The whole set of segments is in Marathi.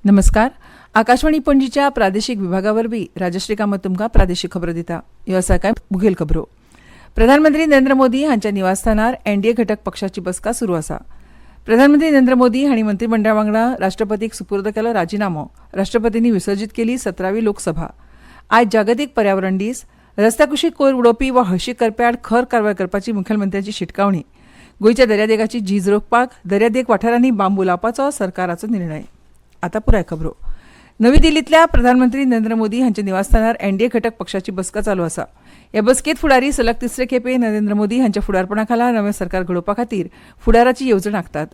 नमस्कार. आकाशवाणी पणजीच्या प्रादेशीक विभागावरवीं राजश्री कामत तुमकां प्रादेशीक खबरो दिता. ह्यो आसा कांय मुखेल खबरो. प्रधानमंत्री नरेंद्र मोदी हांच्या निवासस्थानार एनडीए घटक पक्षाची बसका सुरू आसा. प्रधानमंत्री नरेंद्र मोदी हांणी मंत्रिमंडळा वांगडा राष्ट्रपतीक सुपूर्द केलो राजिनामो. राष्ट्रपतींनी विसर्जीत केली 17वी लोकसभा. आयज जागतीक पर्यावरण दीस. रस्त्या कुशीक कोयर उडोवपी वा हळशीक करप्या आड खर कारवाय करपाची मुखेलमंत्र्यांची शिटकावणी. गोंयच्या दर्यादेगाची झीज रोखपाक दर्यादेग वाठारांनी बांबू लावपाचो सरकाराचो निर्णय. आतां पुराय खबरो. नवी दिल्लींतल्या प्रधानमंत्री नरेंद्र मोदी हांच्या निवासस्थानार एनडीए घटक पक्षाची बसका चालू आसा. ह्या बसकेंत फुडारी सलग तिसरे खेपे नरेंद्र मोदी हांच्या फुडारपणा खाला नवें सरकार घडोवपा खातीर फुडाराची येवजण आंखतात.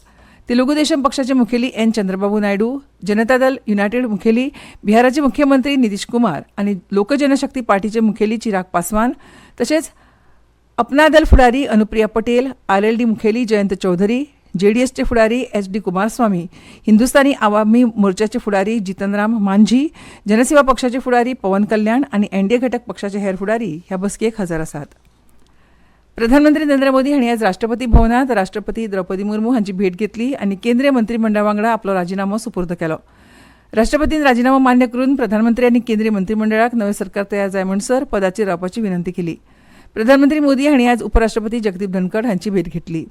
तेलुगू देशम पक्षाचे मुखेली एन चंद्रबाबू नायडू, जनता दल युनायटेड मुखेली बिहाराचे मुख्यमंत्री नितीश कुमार आनी लोक जनशक्ती पार्टीचे मुखेली चिराग पासवान तशेंच अपना दल फुडारी अनुप्रिया पटेल, आरएलडी मुखेली जयंत चौधरी, जेडीएसचे फुडारी एचडी कुमारस्वामी, हिंदुस्तानी आवामी मोर्चाचे फुडारी जितनराम मांझी, जनसेवा पक्षाचे फुडारी पवन कल्याण आनी एनडीए घटक पक्षाचे हेर फुडारी ह्या बसकेक हजर आसात. प्रधानमंत्री नरेंद्र मोदी हांणी आज राष्ट्रपती भवनांत राष्ट्रपती द्रौपदी मुर्मू हांची भेट घेतली आनी केंद्रीय मंत्रिमंडळा वांगडा आपलो राजिनामो सुपूर्द केलो. राष्ट्रपतीन राजिनामो मान्य करून प्रधानमंत्री आनी केंद्रीय मंत्रिमंडळाक नवें सरकार तयार जाय म्हणसर पदाचेर रावपाची विनंती केली. प्रधानमंत्री मोदी हांणी आज उपराष्ट्रपती जगदीप धनखड हांची भेट घेतली.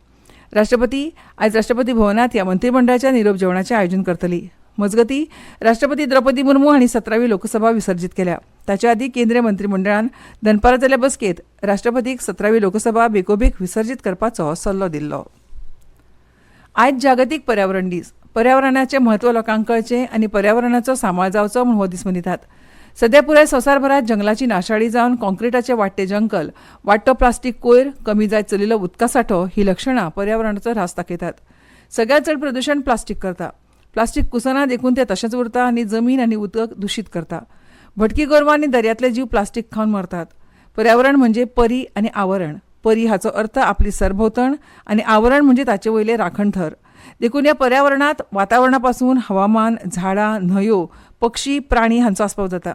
राष्ट्रपती आयज राष्ट्रपती भवनांत ह्या मंत्रिमंडळाच्या निरोप जेवणाचें आयोजन करतली. मजगतीं राष्ट्रपती द्रौपदी मुर्मू हांणी 17वी लोकसभा विसर्जीत केल्या. ताच्या आदीं केंद्रीय मंत्रिमंडळान दनपारां जाल्ल्या बसकेंत राष्ट्रपतीक 17वी लोकसभा बेगोबेग विसर्जीत करपाचो सल्लो दिल्लो. आयज जागतीक पर्यावरण दीस. पर्यावरणाचें म्हत्व लोकांक कळचें आनी पर्यावरणाचो सांबाळ जावचो म्हूण हो दीस मनयतात. सध्या पुराय संवसारभरांत जंगलाची नाशाडी जावन कॉन्क्रिटाचे वाडटे जंगल, वाडटो प्लास्टीक कोयर, कमी जायत चलिल्लो उदका सांठो ही लक्षणां पर्यावरणाचो ऱ्हास दाखयतात. सगळ्यांत चड प्रदूशण प्लास्टीक करता. प्लास्टीक कुसना देखून तें तशेंच उरता आनी जमीन आनी उदक दूशीत करता. भटकी गोरवां आनी दर्यांतले जीव प्लास्टीक खावन मरतात. पर्यावरण म्हणजे परी आनी आवरण. परी हाचो अर्थ आपली सरभोंवतण आनी आवरण म्हणजे ताचे वयले राखणथर. देखून ह्या पर्यावरणांत वातावरणा पासून हवामान, झाडां, न्हंयो, पक्षी, प्राणी हांचो आस्पाव जाता.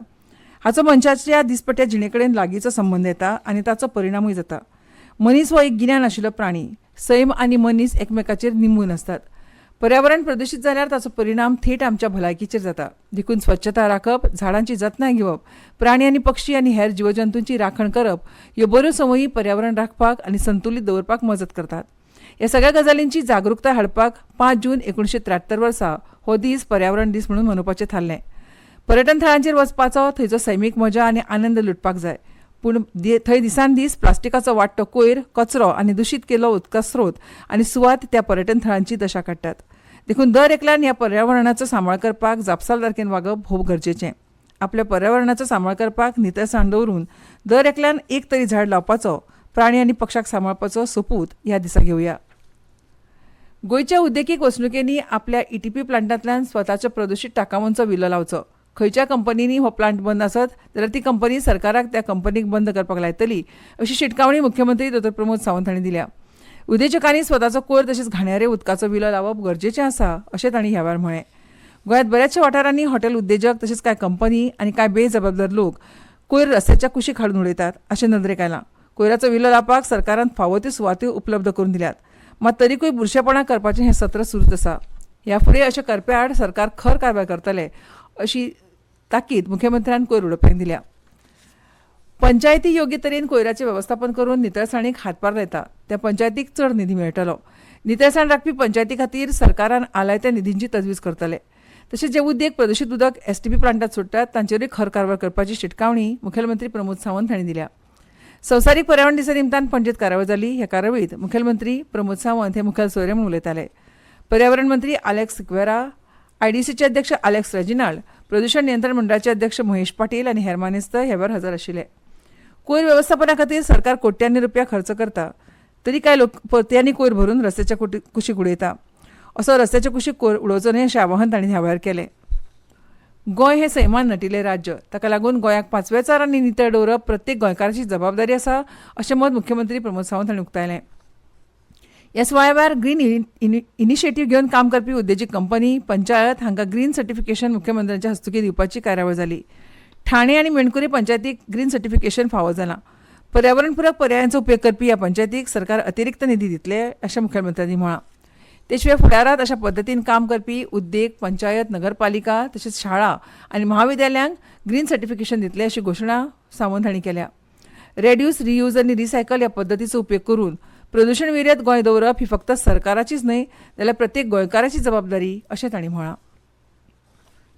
हाचो मनशाच्या दिसपट्ट्या जिणे कडेन लागींचो संबंद येता आनी ताचो परिणामूय जाता. मनीस हो एक गिन्यान आशिल्लो प्राणी. सैम आनी मनीस एकमेकाचेर निंबून आसतात. पर्यावरण प्रदूशीत जाल्यार ताचो परिणाम थेट आमच्या भलायकेचेर जाता. देखून स्वच्छता राखप, झाडांची जतनाय घेवप, प्राणी आनी पक्षी आनी हेर जिवजंतूंची राखण करप ह्यो बऱ्यो संवयी पर्यावरण राखपाक आनी संतुलीत दवरपाक मजत करतात. ह्या सगळ्या गजालींची जागरूकताय हाडपाक 5 जून 1973 वर्सा हो दीस पर्यावरण दीस म्हणून मनोवपाचें थारलें. पर्यटन थळांचेर वचपाचो, थंयचो सैमीक मजा आनी आनंद लुटपाक जाय. पूण थंय दिसान दीस प्लास्टिकाचो वाडटो कोयर, कचरो आनी दुशीत केल्लो उदका स्रोत आनी सुवात त्या पर्यटन थळांची दशा काडटात. देखून दर एकल्यान ह्या पर्यावरणाचो सांबाळ करपाक जापसालदारकेन वागप खूब गरजेचें. आपल्या पर्यावरणाचो सांबाळ करपाक नितळसाण दवरून दर एकल्यान एक तरी झाड लावपाचो, प्राणी आनी पक्षाक सांबाळपाचो सोपूत ह्या दिसा घेवया. गोंयच्या उद्देगीक वसणुकेनी आपल्या ईटीपी प्लांटांतल्यान स्वताच्या प्रदूशीत टाकावांचो विलो लावचो. खंयच्या कंपनीनी हो प्लांट बंद आसत जाल्यार ती कंपनी सरकाराक त्या कंपनीक बंद करपाक लायतली अशी शिटकावणी मुख्यमंत्री डॉ प्रमोद सावंत हांणी दिल्या. उद्देजकांनी स्वताचो कोयर तशेंच घाणयारे उदकाचो विलो लावप गरजेचें आसा अशें तांणी ह्या वेळार म्हळें. गोंयांत बऱ्याचशा वाठारांनी हॉटेल उद्देजक तशेंच कांय कंपनी आनी कांय बेजबाबदार लोक कोयर रस्त्याच्या कुशीक हाडून उडयतात अशें नदरेक आयलां. कोयराचो विलो लावपाक सरकारान फावो त्यो सुवात्यो उपलब्ध करून दिल्यात. मात तरीकूय बुरशेपणां करपाचें हें सत्र सुरूच आसा. ह्या फुडें अशें करप्या आड सरकार खर कारवाय करतले अशी ताकीद मुख्यमंत्र्यान कोयर उडोवप्यांक दिल्या. पंचायती योग्य तरेन कोयराचें वेवस्थापन करून नितळसाणीक हातभार लायता त्या पंचायतीक चड निधी मेळटलो. नितळसाण राखपी पंचायती खातीर सरकारान आलायत्या निधींची तजवीज करतले. तशेंच जे उद्देग प्रदूशीत उदक एसटीपी प्लांटांत सोडटात तांचेरूय खर कारवाय करपाची शिटकावणी मुखेलमंत्री प्रमोद सावंत हांणी दिल्या. संवसारीक पर्यावरण दिसा निमतान पणजेंत कार्यावळ जाली. ह्या कार्यावळींत मुखेलमंत्री प्रमोद सावंत हे मुखेल सोयरे म्हूण उलयताले. पर्यावरण मंत्री आलेक्स सिक्वेरा, आयडीसीचे अध्यक्ष आलेक्स रेजिनाल्ड, प्रदूषण नियंत्रण मंडळाचे अध्यक्ष महेश पाटील आनी हेर मानेस्त ह्या वेळार हजर आशिल्ले. कोयर वेवस्थापना खातीर सरकार कोट्यांनी रुपया खर्च करता तरी कांय लोक परत्यांनी कोयर भरून रस्त्याच्या कुशीक उडयता. असो रस्त्याच्या कुशीक कोयर उडोवचो न्हय अशें आवाहन तांणी ह्या वेळार केलें. गोंय हें सैमान नटिल्लें राज्य. ताका लागून गोंयाक पांचवेचार आनी नितळ दवरप प्रत्येक गोंयकाराची जबाबदारी आसा अशें मत मुख्यमंत्री प्रमोद सावंत हांणी उक्तायलें. ह्या सुवाळ्या ग्रीन इनिशिएटीव्ह घेवन काम करपी उद्देजीक कंपनी, पंचायत हांकां ग्रीन सर्टिफिकेशन मुख्यमंत्र्यांच्या हस्तुकी दिवपाची कार्यावळ जाली. ठाणे आनी मेणकुरी पंचायतीक ग्रीन सर्टिफिकेशन फावो जालां. पर्यावरणपूरक पर्यायांचो उपेग करपी ह्या पंचायतीक सरकार अतिरिक्त निधी दितले अशें मुखेलमंत्र्यांनी म्हळां. ते शिवाय फुडारात अशा पद्दतीन काम करपी उद्देग, पंचायत, नगरपालिका तशेंच शाळा आनी महाविद्यालयांक ग्रीन सर्टिफिकेशन दितले अशी घोशणा सावंत हांणी केल्या. रेड्यूस, रियूज आनी रिसायकल ह्या पद्दतीचो उपेग करून प्रदूषण विरयत गोंय दवरप ही फक्त सरकाराचीच न्हय जाल्यार प्रत्येक गोंयकाराची जबाबदारी अशें तांणी म्हळां.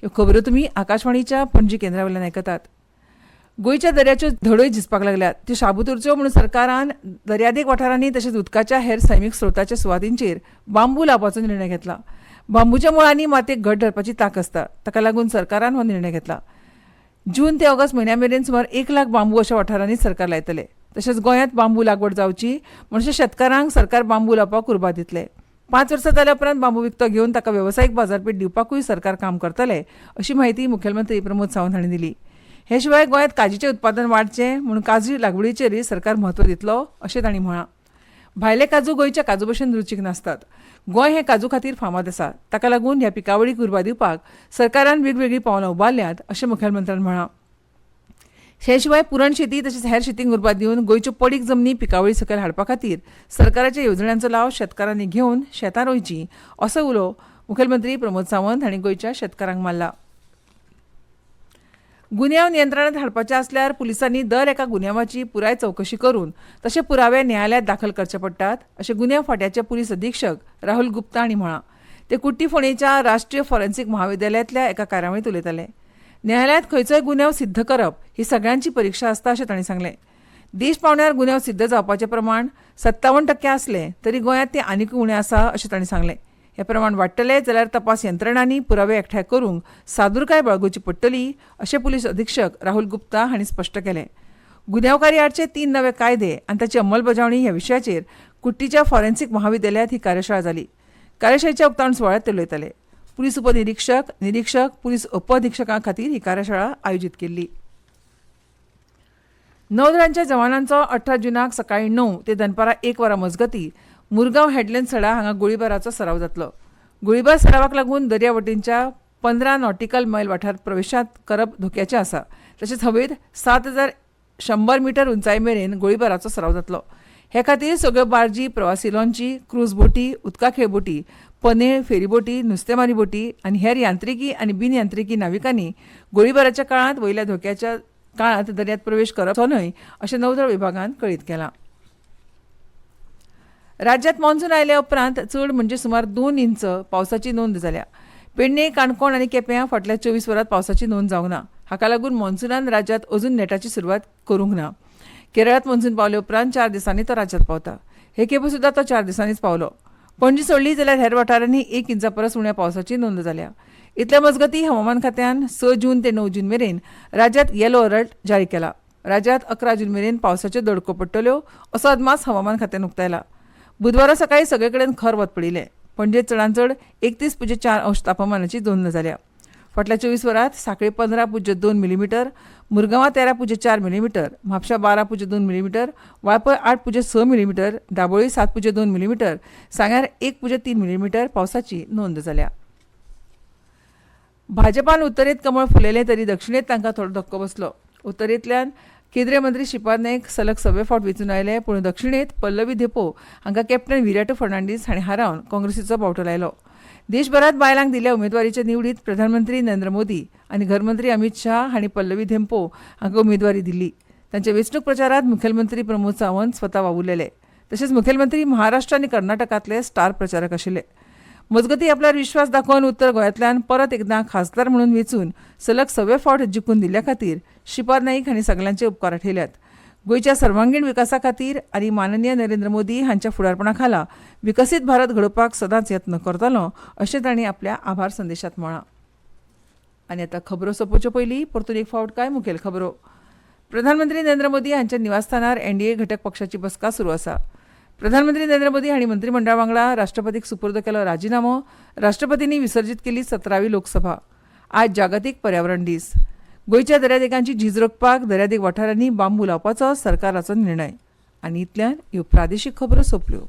ह्यो खबरो तुमी आकाशवाणीच्या पणजी केंद्रा वयल्यान आयकतात. गोंयच्या दर्याच्यो धडोय झिजपाक लागल्यात. त्यो शाबूत उरच्यो म्हणून सरकारान दर्यादेग वाठारांनी तशेंच उदकाच्या हेर सैमीक स्रोताच्या सुवातींचेर बांबू लावपाचो निर्णय घेतला. बांबूच्या मुळांनी मातयेक घट धरपाची तांक आसता. ताका लागून सरकारान हो निर्णय घेतला. जून ते ऑगस्ट म्हयन्या मेरेन सुमार 1 लाख बांबू अशा वाठारांनी सरकार लायतले. तशेंच गोंयांत बांबू लागवड जावची म्हणजे शेतकारांक सरकार बांबू लावपाक उर्बा दितले. 5 वर्सां जाल्या उपरांत बांबू विकतो घेवन ताका वेवसायीक बाजारपेठ दिवपाकूय सरकार काम करतले अशी माहिती मुखेलमंत्री प्रमोद सावंत हांणी दिली. हे शिवाय गोंयांत काजीचें उत्पादन वाडचें म्हणून काजू लागवडीचेरय सरकार म्हत्व दितलो अशें तांणी म्हळां. भायले काजू गोंयच्या काजू भशेन रुचीक नासतात. गोंय हे काजू खातीर फामाद आसा. ताका लागून ह्या पिकावळीक उर्बा दिवपाक सरकारान वेगवेगळीं पावलां उबारल्यात अशें मुखेलमंत्र्यान म्हळां. हे शिवाय पुरण शेती तशेंच हेर शेतीक उर्बा दिवन गोंयच्यो पडीक जमनी पिकावळी सकयल हाडपा खातीर सरकाराच्या येवजण्यांचो लाव शेतकारांनी घेवन शेतां रोयचीं असो उलो मुखेलमंत्री प्रमोद सावंत हांणी गोंयच्या शेतकारांक मारला. गुन्यांव नियंत्रणांत हाडपाचे आसल्यार पुलिसांनी दर एका गुन्यांवाची पुराय चवकशी करून तशे पुरावे न्यायालयांत दाखल करचे पडटात अशें गुन्यांव फांट्याचे पुलीस अधीक्षक राहुल गुप्ता हांणी म्हळां. ते कुट्टी फोंडेच्या राष्ट्रीय फॉरेन्सीक महाविद्यालयांतल्या एका कार्यावळींत उलयताले. न्यायालयांत खंयचोय गुन्यांव सिद्ध करप ही सगळ्यांची परीक्षा आसता अशें तांणी सांगलें. देश पावंड्यार गुन्यांव सिद्ध जावपाचें प्रमाण 57% आसलें तरी गोंयांत तें आनीकूय उणें आसा अशें तांणी सांगलें. हे प्रमाण वाडटलें जाल्यार तपास यंत्रणांनी पुरावे एकठांय करूंक सादूरकाय बाळगुची पडटली अशें पुलीस अधीक्षक राहुल गुप्ता हांणी स्पश्ट केलें. गुन्यांवकारी आडचे 3 नवे कायदे आनी ताची अंमलबजावणी ह्या विशयाचेर कुट्टीच्या फॉरेन्सीक महाविद्यालयांत ही कार्यशाळा जाली. कार्यशाळेच्या उक्तावण सुवाळ्यांत ते उलयताले. पुलीस उपनिरीक्षक, निरीक्षक, पुलीस उपअधीक्षकां खातीर ही कार्यशाळा आयोजीत केल्ली. नौदळांच्या जवानांचो 18 जूनाक सकाळीं 9 ते दनपारां 1 वरां मजगतीं मुरगांव हेडलँड सडा हांगा गोळीबाराचो सराव जातलो. गोळीबार सरावाक लागून दर्यावटेनच्या 15 नॉटिकल मैल वाठार प्रवेशांत करप धोक्याचें आसा. तशेंच हवेंत 7100 मीटर उंचाये मेरेन गोळीबाराचो सराव जातलो. हे खातीर सगळ्यो बार्जी, प्रवासी लॉन्ची, क्रूज बोटी, उदका खेळ बोटी, पनेळ, फेरीबोटी, नुस्तेमारी बोटी आनी हेर यांत्रिकी आनी बिन यांत्रिकी नाविकांनी गोळीबाराच्या काळांत वयल्या धोक्याच्या काळांत दर्यांत प्रवेश करप न्हय अशें नौदळ विभागान कळीत केलां. राज्यांत मॉन्सून आयल्या उपरांत चड म्हणजे सुमार 2 इंच पावसाची नोंद जाल्या. पेडणे, काणकोण आनी केप्यां फाटल्या 24 वरांत पावसाची नोंद जावंक ना. हाका लागून मॉन्सूनान राज्यांत अजून नेटाची सुरवात करूंक ना. केरळांत मॉन्सून पावले उपरांत 4 दिसांनी तो राज्यांत पावता. हे खेपे सुद्दां तो 4 दिसांनीच पावलो. पणजी सोडली जाल्यार हेर वाठारांनी 1 इंचा परस उण्या पावसाची नोंद जाल्या. इतल्या मजगतीं हवामान खात्यान 6 जून ते 9 जून मेरेन राज्यांत येलो अलर्ट जारी केला. राज्यांत 11 जून मेरेन पावसाच्यो दडको पडटल्यो असो अदमास हवामान खात्यान उक्तायला. बुधवारा सकाळीं सगळे कडेन खर वत पडिल्लें. पणजेंत चडांत चड 31.4 अंश तापमानाची नोंद जाल्या. फाटल्या 24 वरांत सांखळी 15.2 मिलीमीटर, मुरगांवां 13.4 मिलीमीटर, म्हापशा 12.2 millimetre, Valpoi 8.6 millimetre, Dabolim 7.2 millimetre, सांग्यार 1.3 मिलीमीटर पावसाची नोंद जाल्या. भाजपान उत्तरेत कमळ फुलयलें तरी दक्षिणेत तांकां थोडो धक्को बसलो. उत्तरेंतल्यान केंद्रीय मंत्री श्रीपाद नायक सलग 6 फावट वेंचून आयले, पूण दक्षिणेत पल्लवी देपो हांकां कॅप्टन विराट फर्नांडीस हांणी हारावन काँग्रेसीचो बावटो लायलो. देशभरात बायलांक दिल्ल्या उमेदवारीच्या निवडीत प्रधानमंत्री नरेंद्र मोदी आनी घरमंत्री अमित शाह हांणी पल्लवी धेंपो हांकां उमेदवारी दिल्ली. तांच्या वेंचणूक प्रचारांत मुखेलमंत्री प्रमोद सावंत स्वता वावुरलेले. तशेंच मुखेलमंत्री महाराष्ट्र आनी कर्नाटकांतले स्टार प्रचारक आशिल्ले. मजगतीं आपल्यार विश्वास दाखोवन उत्तर गोंयांतल्यान परत एकदां खासदार म्हणून वेंचून सलग 6 फावट जिखून दिल्ल्या खातीर श्रीपाद नाईक हांणी सगळ्यांचे उपकार आठयल्यात. गोंयच्या सर्वांगीण विकासा खातीर आनी माननीय नरेंद्र मोदी हांच्या फुडारपणा खाला विकसीत भारत घडोवपाक सदांच यत्न करतलो अशें तांणी आपल्या आभार संदेशांत म्हळां. आनी आतां खबरो सोंपोवचे पयलीं परतून एक फावट कांय मुखेल खबरो. प्रधानमंत्री नरेंद्र मोदी हांच्या निवासस्थानार एनडीए घटक पक्षाची बसका सुरू आसा. प्रधानमंत्री नरेंद्र मोदी हांणी मंत्रिमंडळा वांगडा राष्ट्रपतीक सुपूर्द केलो राजिनामो. राष्ट्रपतींनी विसर्जीत केली 17वी लोकसभा. आज जागतीक पर्यावरण दीस. गोंयच्या दर्यादेगांची झीज रोखपाक दर्यादेग वाठारांनी बांबू लावपाचो सरकाराचो निर्णय. आनी इतल्यान ह्यो प्रादेशीक खबरो सोंपल्यो.